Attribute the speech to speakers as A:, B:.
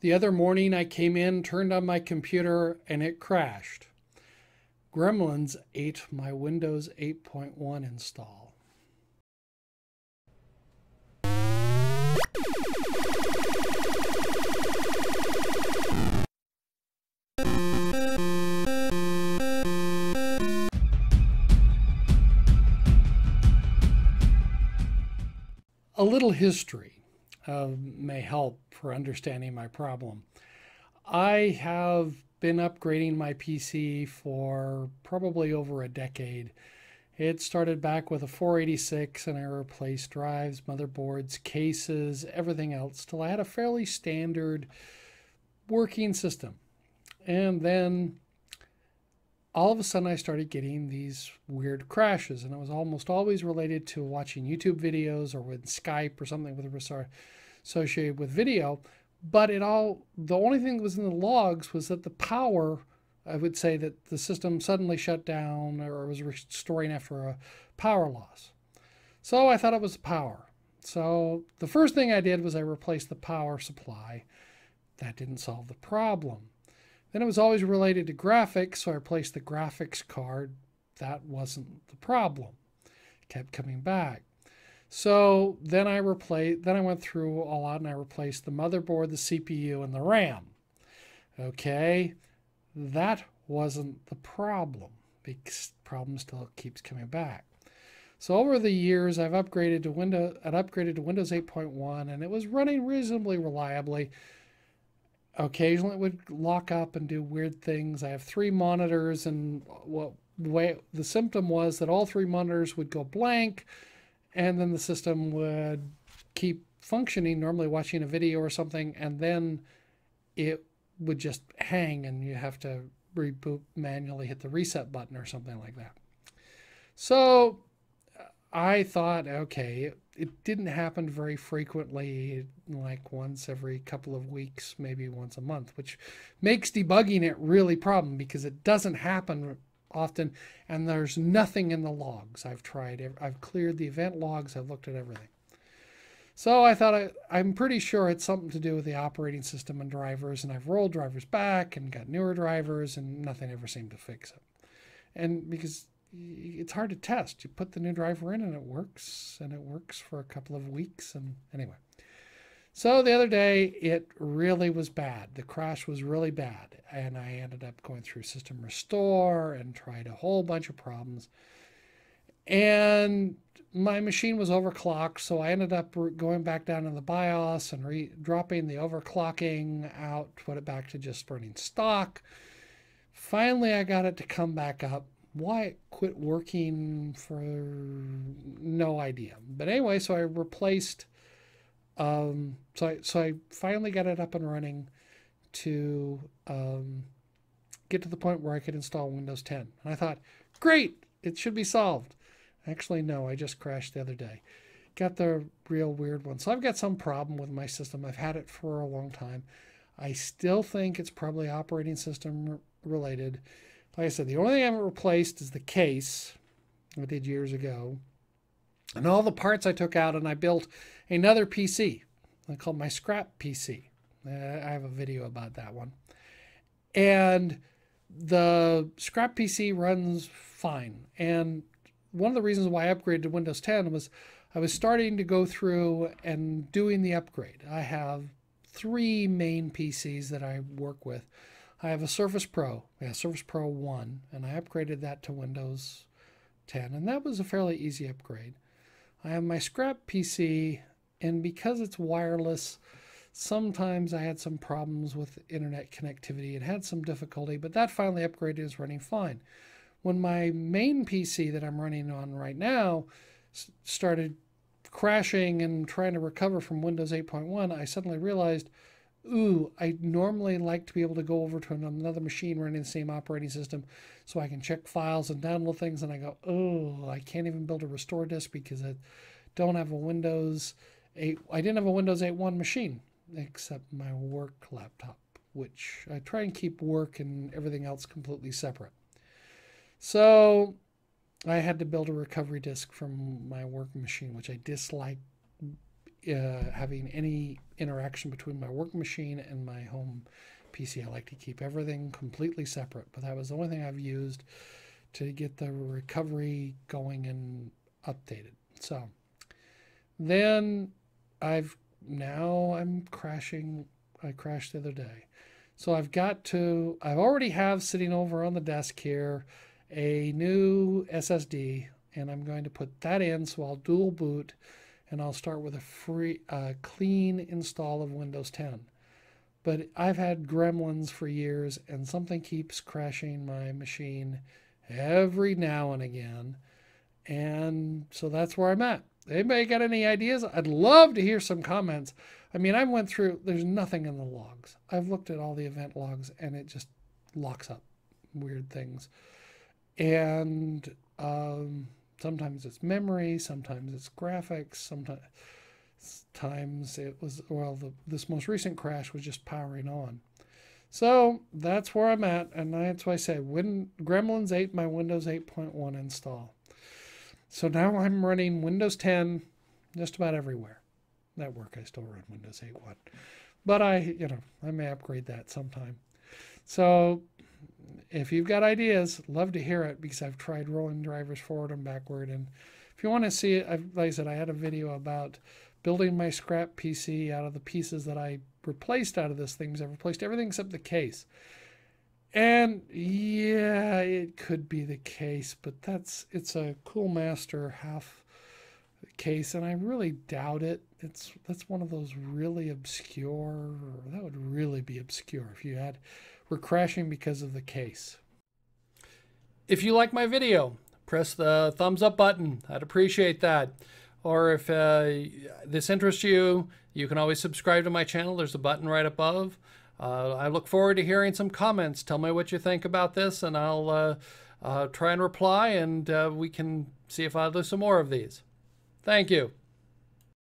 A: The other morning I came in, turned on my computer, and it crashed. Gremlins ate my Windows 8.1 install. A little history may help for understanding my problem. I have been upgrading my PC for probably over a decade. It started back with a 486 and I replaced drives, motherboards, cases, everything else till I had a fairly standard working system. And then all of a sudden I started getting these weird crashes, and it was almost always related to watching YouTube videos or with Skype or something with associated with video. But the only thing that was in the logs was that the power, I would say that the system suddenly shut down or was restoring after a power loss. So I thought it was power. So the first thing I did was I replaced the power supply. That didn't solve the problem. Then it was always related to graphics, so I replaced the graphics card. That wasn't the problem. It kept coming back. So then I went through all out and I replaced the motherboard, the CPU, and the RAM. Okay, that wasn't the problem because the problem still keeps coming back. So over the years, I'd upgraded to Windows 8.1, and it was running reasonably reliably. Occasionally it would lock up and do weird things. I have 3 monitors, and the symptom was that all 3 monitors would go blank, and then the system would keep functioning, normally watching a video or something, and then it would just hang and you have to reboot manually, hit the reset button or something like that. So I thought, okay, it didn't happen very frequently, like once every couple of weeks, maybe once a month, which makes debugging it really problem because it doesn't happen often and there's nothing in the logs. I've cleared the event logs, I've looked at everything. So I thought I'm pretty sure it's something to do with the operating system and drivers, and I've rolled drivers back and got newer drivers and nothing ever seemed to fix it. And because it's hard to test. You put the new driver in and it works for a couple of weeks. And anyway, so the other day it really was bad. The crash was really bad, and I ended up going through system restore and tried a whole bunch of problems, and my machine was overclocked, so I ended up going back down in the BIOS and dropping the overclocking out, put it back to just running stock. Finally I got it to come back up. Why it quit working, for no idea. But anyway, so I replaced, so I finally got it up and running to get to the point where I could install Windows 10. And I thought, great, it should be solved. Actually, no, I just crashed the other day. Got the real weird one. So I've got some problem with my system. I've had it for a long time. I still think it's probably operating system related. Like I said, the only thing I haven't replaced is the case I did years ago. And all the parts I took out, and I built another PC. I called my scrap PC. I have a video about that one. And the scrap PC runs fine. And one of the reasons why I upgraded to Windows 10 was I was starting to go through and doing the upgrade. I have 3 main PCs that I work with. I have a Surface Pro, Surface Pro 1, and I upgraded that to Windows 10, and that was a fairly easy upgrade. I have my scrap PC, and because it's wireless, sometimes I had some problems with internet connectivity. It had some difficulty, but that finally upgraded, is running fine. When my main PC that I'm running on right now started crashing and trying to recover from Windows 8.1, I suddenly realized, ooh, I normally like to be able to go over to another machine running the same operating system so I can check files and download things, and I go, oh, I can't even build a restore disk because I don't have a Windows 8. I didn't have a Windows 8.1 machine except my work laptop, which I try and keep work and everything else completely separate. So I had to build a recovery disk from my work machine, which I dislike having any interaction between my work machine and my home PC. I like to keep everything completely separate, but that was the only thing I've used to get the recovery going and updated. So then I'm crashing. I crashed the other day. So I already have sitting over on the desk here a new SSD, and I'm going to put that in. So I'll dual boot, and I'll start with a clean install of Windows 10. But I've had Gremlins for years, and something keeps crashing my machine every now and again. And so that's where I'm at. Anybody got any ideas? I'd love to hear some comments. I mean, I went through, there's nothing in the logs. I've looked at all the event logs, and it just locks up weird things. And sometimes it's memory, sometimes it's graphics, sometimes it was, well, this most recent crash was just powering on. So that's where I'm at, and that's why I say Gremlins ate my Windows 8.1 install. So now I'm running Windows 10 just about everywhere. At work, I still run Windows 8.1, but I may upgrade that sometime. So if you've got ideas, love to hear it, because I've tried rolling drivers forward and backward. And if you want to see it, like I said, I had a video about building my scrap PC out of the pieces that I replaced out of this thing. I've replaced everything except the case. And yeah, it could be the case, but it's a Cool Master half case, and I really doubt it. That's one of those really obscure, that would really be obscure if you were crashing because of the case. If you like my video, press the thumbs up button. I'd appreciate that. Or if this interests you, you can always subscribe to my channel. There's a button right above. I look forward to hearing some comments. Tell me what you think about this, and I'll try and reply, and we can see if I'll do some more of these. Thank you.